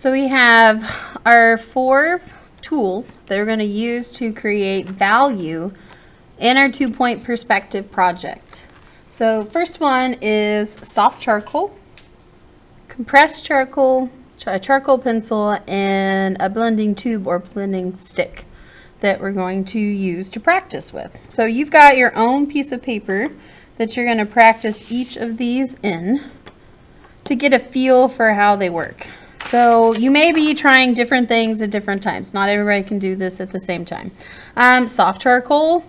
So we have our 4 tools that we're going to use to create value in our 2-point perspective project. So first one is soft charcoal, compressed charcoal, a charcoal pencil, and a blending tube or blending stick that we're going to use to practice with. So you've got your own piece of paper that you're going to practice each of these in to get a feel for how they work. So you may be trying different things at different times. Not everybody can do this at the same time. Soft charcoal,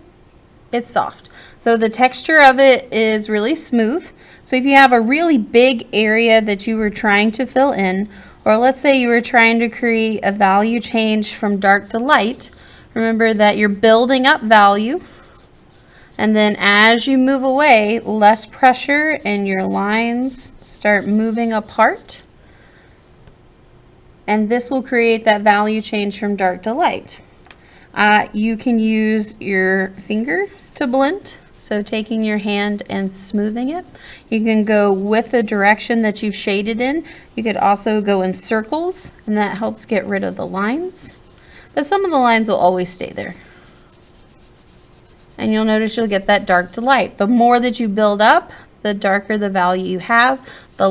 it's soft. So the texture of it is really smooth. So if you have a really big area that you were trying to fill in, or let's say you were trying to create a value change from dark to light, remember that you're building up value. And then as you move away, less pressure and your lines start moving apart. And this will create that value change from dark to light. You can use your finger to blend, so taking your hand and smoothing it. You can go with the direction that you've shaded in. You could also go in circles, and that helps get rid of the lines. But some of the lines will always stay there. And you'll notice you'll get that dark to light. The more that you build up, the darker the value you have, the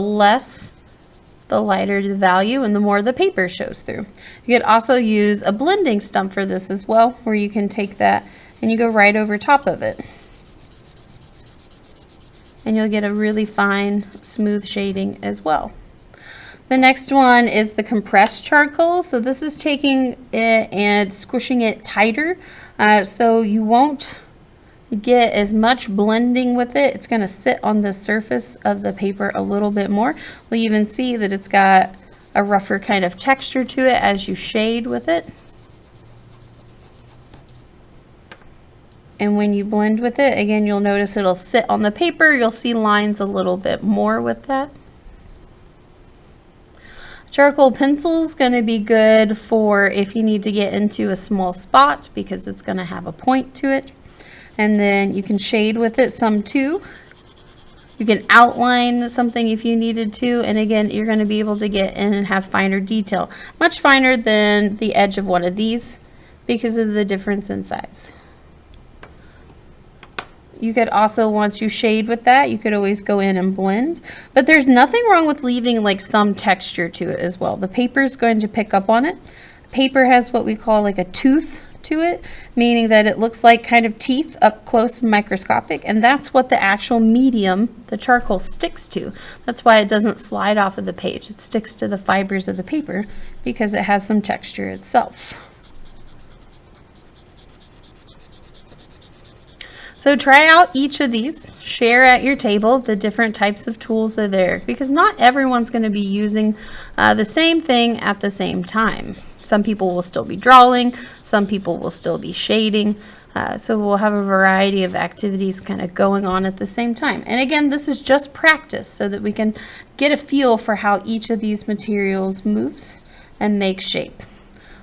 lighter the value, and the more the paper shows through. You could also use a blending stump for this as well, where you can take that and you go right over top of it. And you'll get a really fine, smooth shading as well. The next one is the compressed charcoal. So this is taking it and squishing it tighter, so you won't get as much blending with it. It's going to sit on the surface of the paper a little bit more. We'll even see that it's got a rougher kind of texture to it as you shade with it. And when you blend with it, again, you'll notice it'll sit on the paper. You'll see lines a little bit more with that. Charcoal pencil is going to be good for if you need to get into a small spot because it's going to have a point to it. And then you can shade with it some too. You can outline something if you needed to. And again, you're going to be able to get in and have finer detail. Much finer than the edge of one of these because of the difference in size. You could also, once you shade with that, you could always go in and blend. But there's nothing wrong with leaving like some texture to it as well. The paper is going to pick up on it. Paper has what we call like a tooth to it, meaning that it looks like kind of teeth up close and microscopic, and that's what the actual medium, the charcoal, sticks to. That's why it doesn't slide off of the page. It sticks to the fibers of the paper because it has some texture itself. So try out each of these, share at your table the different types of tools that are there, because not everyone's going to be using the same thing at the same time. Some people will still be drawing, some people will still be shading, so we'll have a variety of activities kind of going on at the same time. And again, this is just practice so that we can get a feel for how each of these materials moves and makes shape.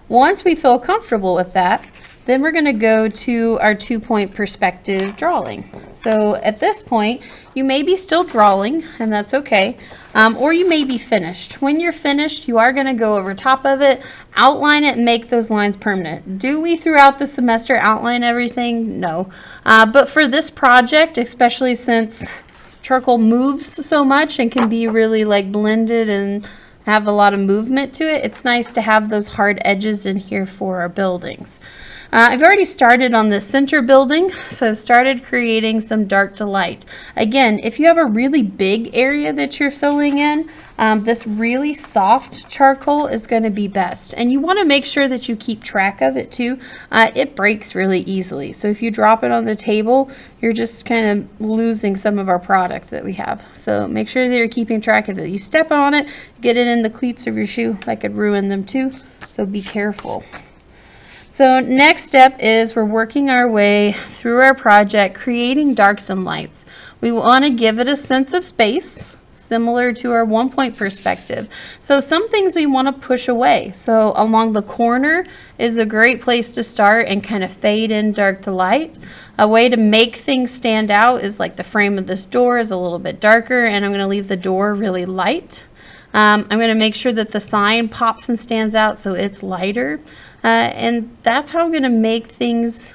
Once we feel comfortable with that, then we're going to go to our 2-point perspective drawing. So at this point, you may be still drawing, and that's okay, or you may be finished. When you're finished, you are going to go over top of it, outline it, and make those lines permanent. Do we throughout the semester outline everything? No. But for this project, especially since charcoal moves so much and can be really like blended and have a lot of movement to it, it's nice to have those hard edges in here for our buildings. I've already started on the center building, so I've started creating some dark to light. Again, if you have a really big area that you're filling in, this really soft charcoal is going to be best. And you want to make sure that you keep track of it too. It breaks really easily. So if you drop it on the table, you're just kind of losing some of our product that we have. So make sure that you're keeping track of it. You step on it, get it in the cleats of your shoe, that could ruin them too. So be careful. So next step is we're working our way through our project, creating darks and lights. We want to give it a sense of space, similar to our 1-point perspective. So some things we want to push away. So along the corner is a great place to start and kind of fade in dark to light. A way to make things stand out is like the frame of this door is a little bit darker, and I'm going to leave the door really light. I'm going to make sure that the sign pops and stands out so it's lighter. And that's how I'm going to make things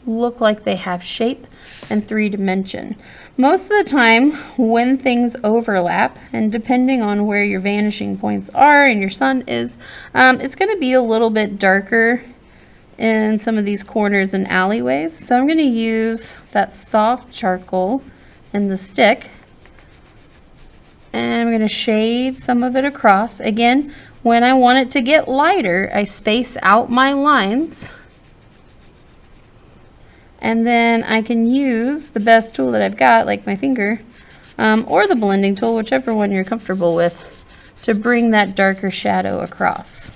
look like they have shape and 3-dimension. Most of the time when things overlap, and depending on where your vanishing points are and your sun is, it's going to be a little bit darker in some of these corners and alleyways. So I'm going to use that soft charcoal in the stick, and I'm going to shade some of it across. Again, when I want it to get lighter, I space out my lines, and then I can use the best tool that I've got, like my finger, or the blending tool, whichever one you're comfortable with, to bring that darker shadow across.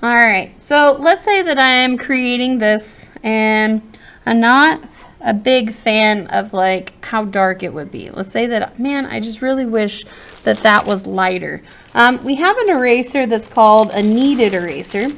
All right, so let's say that I am creating this and I'm not a big fan of like how dark it would be. Let's say that, man, I just really wish that that was lighter. We have an eraser that's called a kneaded eraser.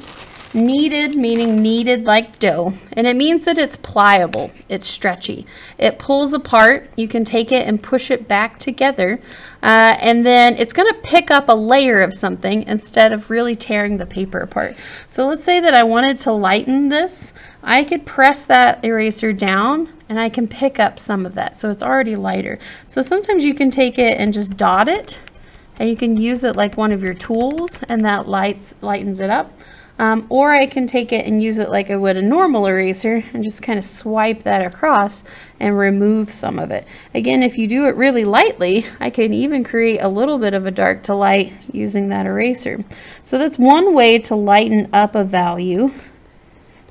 Kneaded meaning kneaded like dough, and it means that it's pliable, it's stretchy. It pulls apart, you can take it and push it back together, and then it's going to pick up a layer of something instead of really tearing the paper apart. So let's say that I wanted to lighten this. I could press that eraser down and I can pick up some of that, so it's already lighter. So sometimes you can take it and just dot it, and you can use it like one of your tools, and that lightens it up. Or I can take it and use it like I would a normal eraser and just kind of swipe that across and remove some of it. Again, if you do it really lightly, I can even create a little bit of a dark to light using that eraser. So that's one way to lighten up a value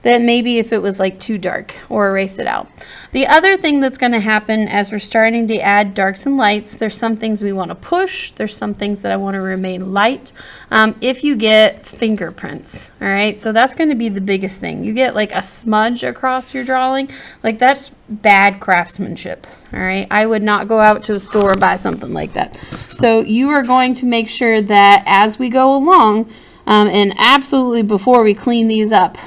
that maybe if it was like too dark, or erase it out. The other thing that's going to happen as we're starting to add darks and lights, there's some things we want to push, there's some things that I want to remain light. If you get fingerprints, all right, so that's going to be the biggest thing. You get like a smudge across your drawing, like that's bad craftsmanship, all right. I would not go out to a store and buy something like that. So you are going to make sure that as we go along, and absolutely before we clean these up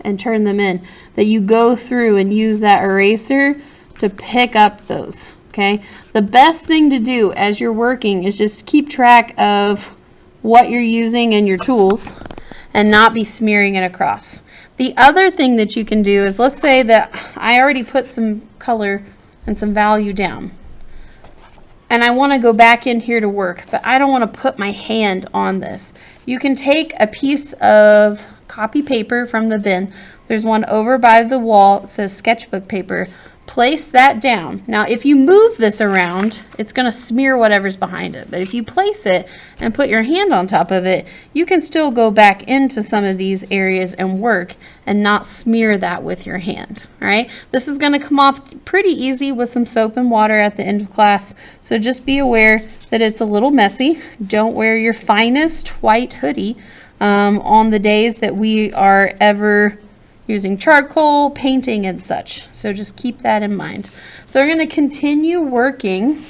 and turn them in, that you go through and use that eraser to pick up those, okay? The best thing to do as you're working is just keep track of what you're using and your tools and not be smearing it across. The other thing that you can do is, let's say that I already put some color and some value down, and I want to go back in here to work, but I don't want to put my hand on this. You can take a piece of copy paper from the bin. There's one over by the wall. It says sketchbook paper. Place that down. Now, if you move this around, it's going to smear whatever's behind it. But if you place it and put your hand on top of it, you can still go back into some of these areas and work and not smear that with your hand. All right. This is going to come off pretty easy with some soap and water at the end of class. So just be aware that it's a little messy. Don't wear your finest white hoodie on the days that we are ever using charcoal, painting, and such. So just keep that in mind. So we're going to continue working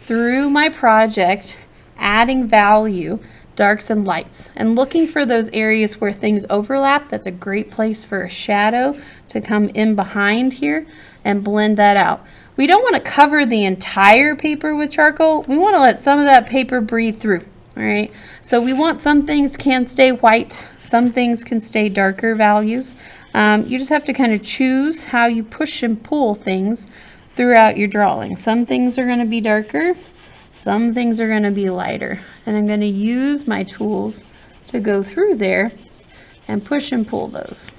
through my project, adding value, darks and lights, and looking for those areas where things overlap. That's a great place for a shadow to come in behind here and blend that out. We don't want to cover the entire paper with charcoal. We want to let some of that paper breathe through. All right, so we want some things can stay white, some things can stay darker values. You just have to kind of choose how you push and pull things throughout your drawing. Some things are going to be darker, some things are going to be lighter, and I'm going to use my tools to go through there and push and pull those.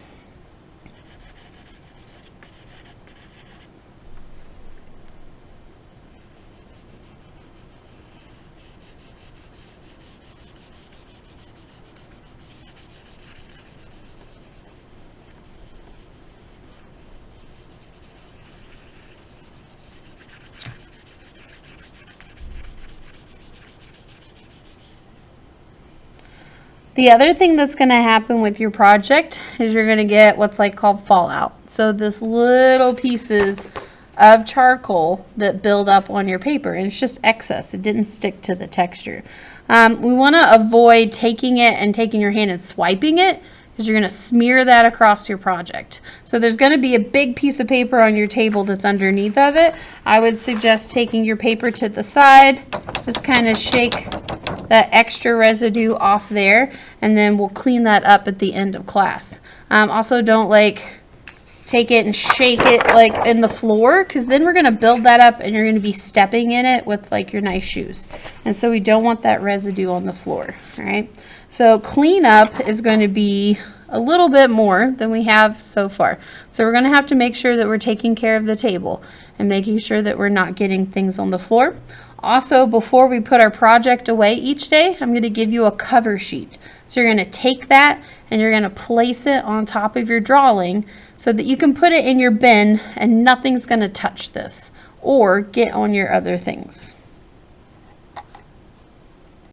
The other thing that's going to happen with your project is you're going to get what's like called fallout. So this little pieces of charcoal that build up on your paper, and it's just excess. It didn't stick to the texture. We want to avoid taking it and taking your hand and swiping it, because you're going to smear that across your project. So there's going to be a big piece of paper on your table that's underneath of it. I would suggest taking your paper to the side, just kind of shake that extra residue off there, and then we'll clean that up at the end of class. Also, don't take it and shake it in the floor, because then we're going to build that up and you're going to be stepping in it with your nice shoes, and so we don't want that residue on the floor. All right, so cleanup is going to be a little bit more than we have so far, so we're going to have to make sure that we're taking care of the table and making sure that we're not getting things on the floor. Also, before we put our project away each day, I'm going to give you a cover sheet. So you're going to take that and you're going to place it on top of your drawing so that you can put it in your bin and nothing's going to touch this or get on your other things.